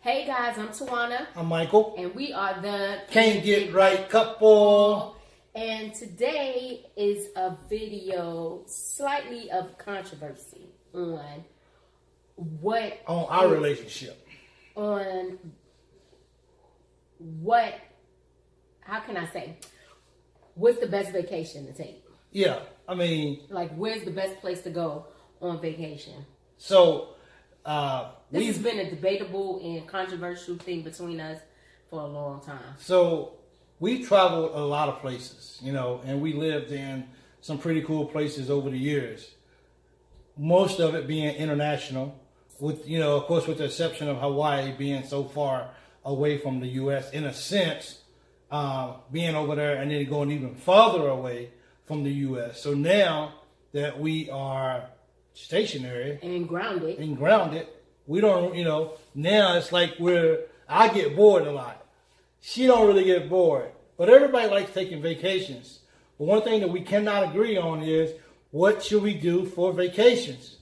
Hey guys, I'm Tawana. I'm Michael. And we are the Can't Get Right Couple. And today is a video slightly of controversy on our relationship. How can I say? What's the best vacation to take? Yeah, I mean, like, where's the best place to go on vacation? So, this has been a debatable and controversial thing between us for a long time. So, we traveled a lot of places, and we lived in some pretty cool places over the years. Most of it being international, with of course, with the exception of Hawaii being so far away from the U.S. in a sense, being over there and then going even farther away from the U.S. So now that we are stationary and grounded, we don't, now it's like I get bored a lot. She don't really get bored, but everybody likes taking vacations. But one thing that we cannot agree on is what should we do for vacations?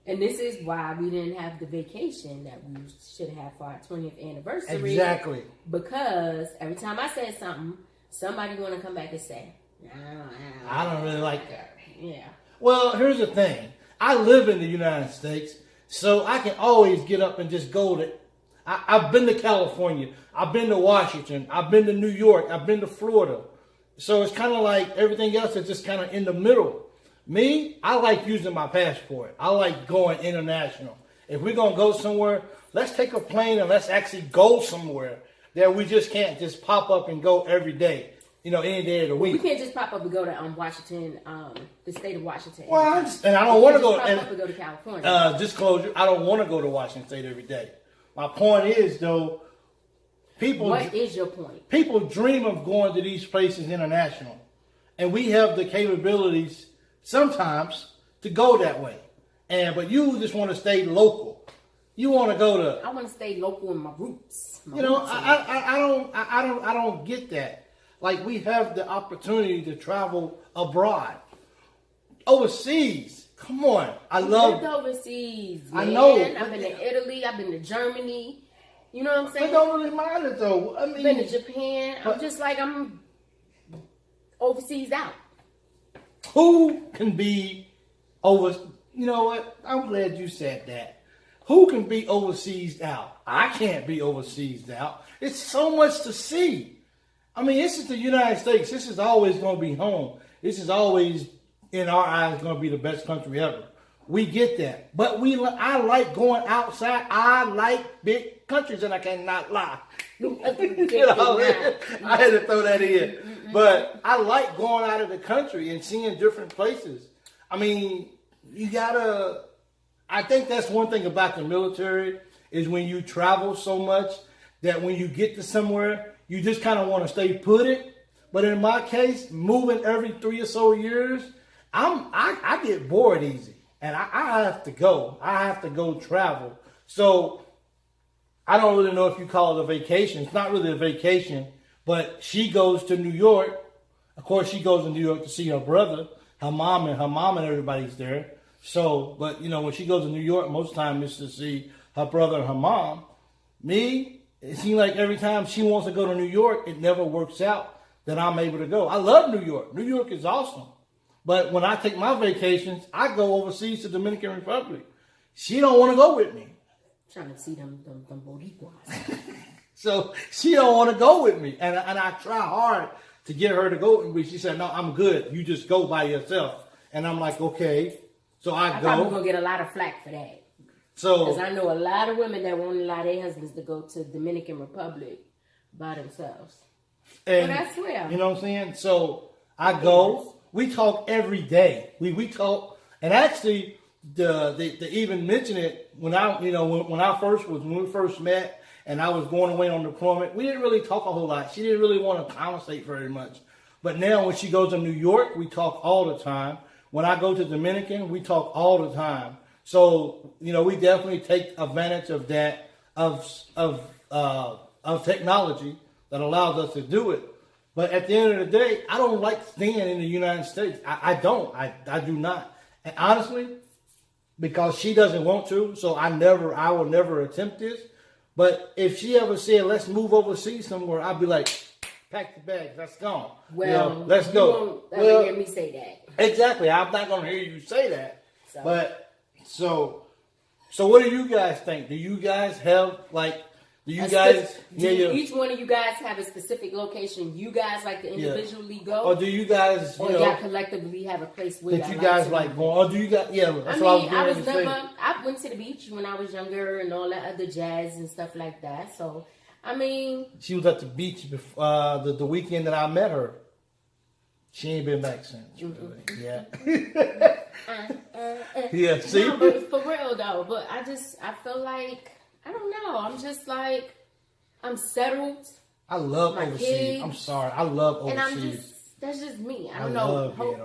And this is why we didn't have the vacation that we should have for our 20th anniversary. Exactly. Because every time I said something, somebody want to come back and say, I don't really like that. Yeah. Well, here's the thing. I live in the United States, so I can always get up and just go to... I've been to California. I've been to Washington. I've been to New York. I've been to Florida. So it's kind of like everything else is just kind of in the middle. Me, I like using my passport. I like going international. If we're going to go somewhere, let's take a plane and let's actually go somewhere that we just can't just pop up and go every day. Any day of the week. We can't just pop up and go to Washington, the state of Washington. Well, and I don't want to go. Pop up and go to California. Disclosure: I don't want to go to Washington State every day. My point is, though, people. What is your point? People dream of going to these places international, and we have the capabilities sometimes to go that way. But you just want to stay local. You want to go to. I want to stay local in my roots. I don't get that. Like, we have the opportunity to travel abroad, overseas. Come on, I love overseas. Man. I know. I've been to Italy. I've been to Germany. You know what I'm saying? It don't really matter though. I mean, been to Japan. I'm just like I'm overseas out. Who can be over? You know what? I'm glad you said that. Who can be overseas out? I can't be overseas out. It's so much to see. I mean, this is the United States. This is always going to be home. This is always, in our eyes, going to be the best country ever. We get that. But I like going outside. I like big countries, and I cannot lie. I had to throw that in. But I like going out of the country and seeing different places. I mean, I think that's one thing about the military is when you travel so much that when you get to somewhere, you just kind of want to stay put it. But in my case, moving every 3 or so years, I get bored easy. And I have to go. I have to go travel. So I don't really know if you call it a vacation. It's not really a vacation. But she goes to New York. Of course, she goes to New York to see her brother, her mom and everybody's there. So, but when she goes to New York, most of the time it's to see her brother and her mom. Me, it seems like every time she wants to go to New York, it never works out that I'm able to go. I love New York. New York is awesome. But when I take my vacations, I go overseas to Dominican Republic. She don't want to go with me. Trying to see them Boricuas. So she don't want to go with me. And I try hard to get her to go with me. She said, no, I'm good. You just go by yourself. And I'm like, okay. So I go. Probably going to get a lot of flack for that. Because I know a lot of women that won't allow their husbands to go to Dominican Republic by themselves. And I swear. You know what I'm saying? So I go. We talk every day. We talk. And actually, they even mention it when when we first met and I was going away on deployment. We didn't really talk a whole lot. She didn't really want to conversate very much. But now when she goes to New York, we talk all the time. When I go to Dominican, we talk all the time. So, we definitely take advantage of that, of technology that allows us to do it. But at the end of the day, I don't like staying in the United States. I don't. I do not. And honestly, because she doesn't want to, so I will never attempt this. But if she ever said, let's move overseas somewhere, I'd be like, pack the bags, let's go. Well, let's go. You won't ever hear me say that. Exactly. I'm not going to hear you say that. So what do you guys think? Do you guys have, like, each one of you guys have a specific location you guys like to individually go? Or do you guys, y'all collectively have a place where that you guys like going? Or do you guys, I went to the beach when I was younger and all that other jazz and stuff like that. So, I mean. She was at the beach before, the weekend that I met her. She ain't been back since. Mm-hmm. Yeah. Yeah, see? No, but for real though, but I feel like, I don't know. I'm just like, I'm settled. I love overseas. Kids, I'm sorry. I love overseas. And that's just me. I don't know. I don't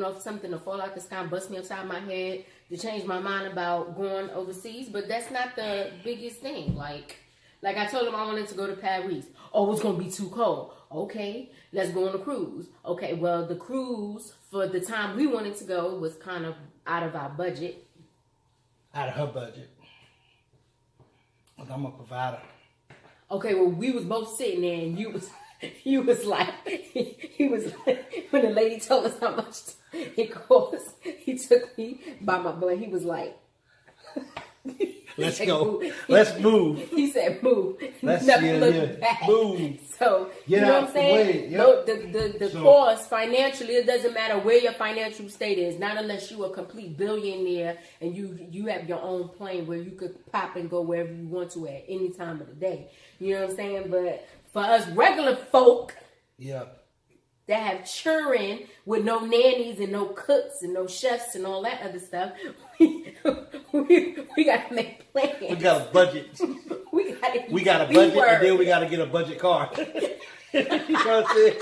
know if something will fall out the sky and bust me upside my head to change my mind about going overseas, but that's not the biggest thing. Like I told him I wanted to go to Paris. Oh, it's going to be too cold. Okay, let's go on a cruise. Okay, well, the cruise for the time we wanted to go was kind of out of our budget. Out of her budget. I'm a provider. Okay, well, we was both sitting there, and you was like, he was like, when the lady told us how much it cost, he took me by my butt. He was like, let's go. Let's move. He said, move. Let's never look back. Move. So, you know what I'm saying? Yep. The cost, financially, it doesn't matter where your financial state is. Not unless you're a complete billionaire and you have your own plane where you could pop and go wherever you want to at any time of the day. You know what I'm saying? But for us regular folk that have children with no nannies and no cooks and no chefs and all that other stuff, we got to make plans. We got a budget. We got a budget, and then we got to get a budget car. You know what I'm saying?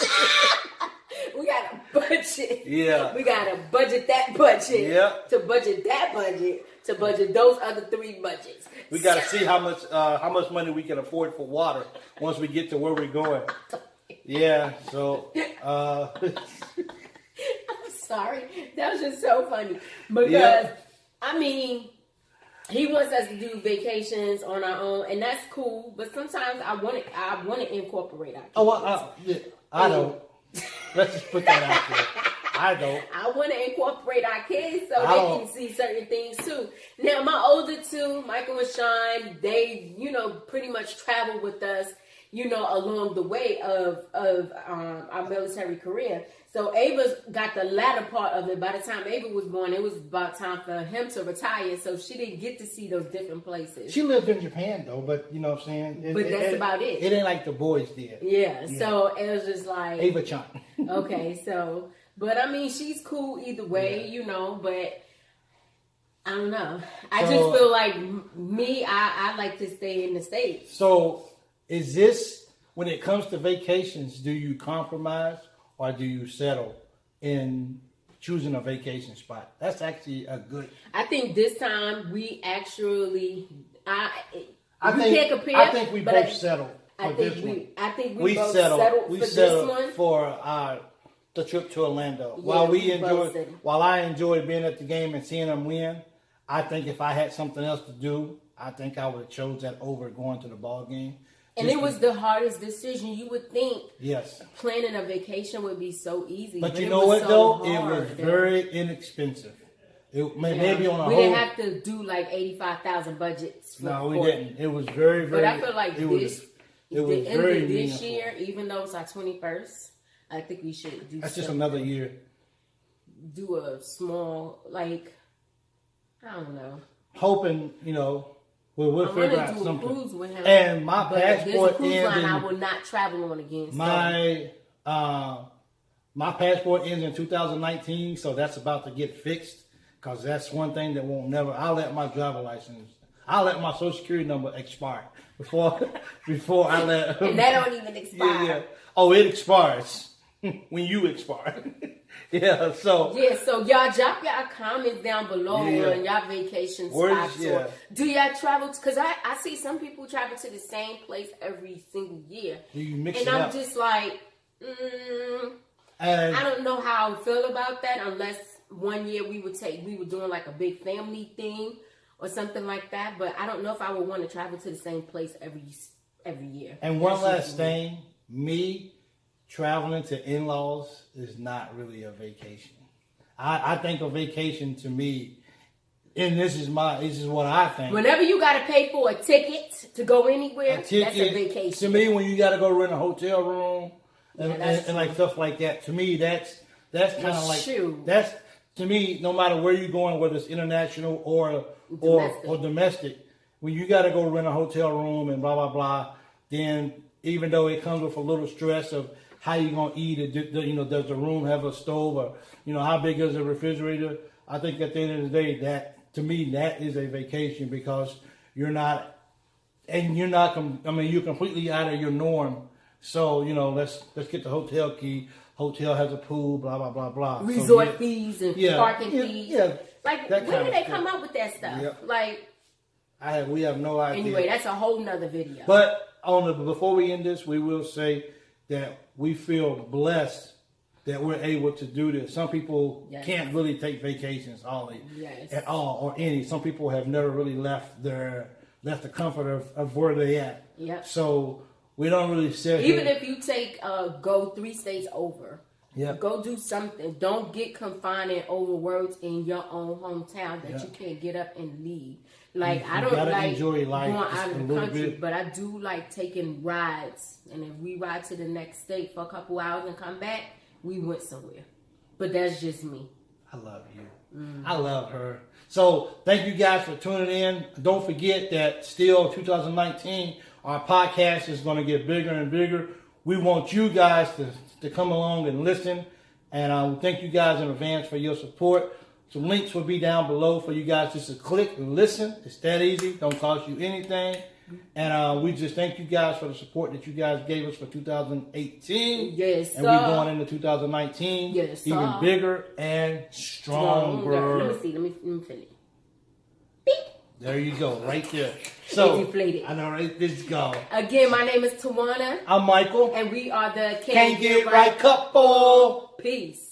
We got a budget. Yeah. We got to budget that budget. Yeah. To budget that budget. To budget those other 3 budgets. We got to see how much money we can afford for water once we get to where we're going. Yeah. So. I'm sorry. That was just so funny because I mean. He wants us to do vacations on our own, and that's cool. But sometimes I want to incorporate our kids. Oh, I don't. Let's just put that out there. I don't. I want to incorporate our kids so they can see certain things too. Now, my older 2, Michael and Sean, they, pretty much travel with us, along the way of our military career. So Ava's got the latter part of it. By the time Ava was born, it was about time for him to retire. So she didn't get to see those different places. She lived in Japan though, but you know what I'm saying? But that's about it. It ain't like the boys did. Yeah. So it was just like Ava-chan. Okay, so but I mean she's cool either way, but I don't know. I just feel like me, I like to stay in the States. So is this, when it comes to vacations, do you compromise or do you settle in choosing a vacation spot? That's actually a good. I think this time we actually, I think we both settled for this one. I think we both settled for this one. For the trip to Orlando. Yeah, while I enjoyed being at the game and seeing them win, I think if I had something else to do, I think I would have chose that over going to the ball game. And it was the hardest decision. You would think planning a vacation would be so easy. But you know what, though? It was very inexpensive. Maybe on a whole... We didn't have to do like 85,000 budgets. No, we didn't. It was very, very... But I feel like the end of this year, even though it's our 21st, I think we should do That's just another year. Do a small, I don't know. Hoping, we'll figure out something. Cruise with him, and my passport ends. I will not travel on again. My passport ends in 2019, so that's about to get fixed. Because that's one thing that won't never. I'll let my Social Security number expire before I let. And that don't even expire. Yeah. Oh, it expires when you expire. Yeah, so y'all drop y'all comments down below on y'all vacation spots. Do y'all travel? Because I see some people travel to the same place every single year. Do you mix and it I'm up? just like, I don't know how I feel about that unless one year we were doing like a big family thing or something like that. But I don't know if I would want to travel to the same place every year. And one last thing, me traveling to in-laws is not really a vacation. I think a vacation to me, and this is what I think. Whenever you got to pay for a ticket to go anywhere, that's a vacation. To me, when you got to go rent a hotel room and like stuff like that, to me that's kind of like that's to me. No matter where you're going, whether it's international or domestic, when you got to go rent a hotel room and blah blah blah, then even though it comes with a little stress of how you gonna eat it, does the room have a stove, or how big is the refrigerator? I think at the end of the day, that to me that is a vacation, because you're completely out of your norm. So let's get the hotel key. Hotel has a pool, blah blah blah blah. Resort fees and parking fees. Yeah, like when did they come up with that stuff? Yep. Like we have no idea. Anyway, that's a whole nother video. But before we end this, we will say that we feel blessed that we're able to do this. Some people can't really take vacations at all or any. Some people have never really left the comfort of where they at. Yep. So we don't really sit even if you take go 3 states over. Yeah. Go do something. Don't get confined and overworked in your own hometown that you can't get up and leave. Like I don't like enjoy life going out of the country, bit. but I do like taking rides. And if we ride to the next state for a couple hours and come back, we went somewhere. But that's just me. I love you. I love her. So thank you guys for tuning in. Don't forget that still 2019, our podcast is going to get bigger and bigger. We want you guys to come along and listen. And we thank you guys in advance for your support. Some links will be down below for you guys just to click and listen. It's that easy. Don't cost you anything. And we just thank you guys for the support that you guys gave us for 2018. Yes, and we're going into 2019 even bigger and stronger. Let me finish. Beep. There you go, right there. So deflated. I know, right? Let's go. Again, my name is Tawana. I'm Michael. And we are the Can't Get Right Couple. Peace.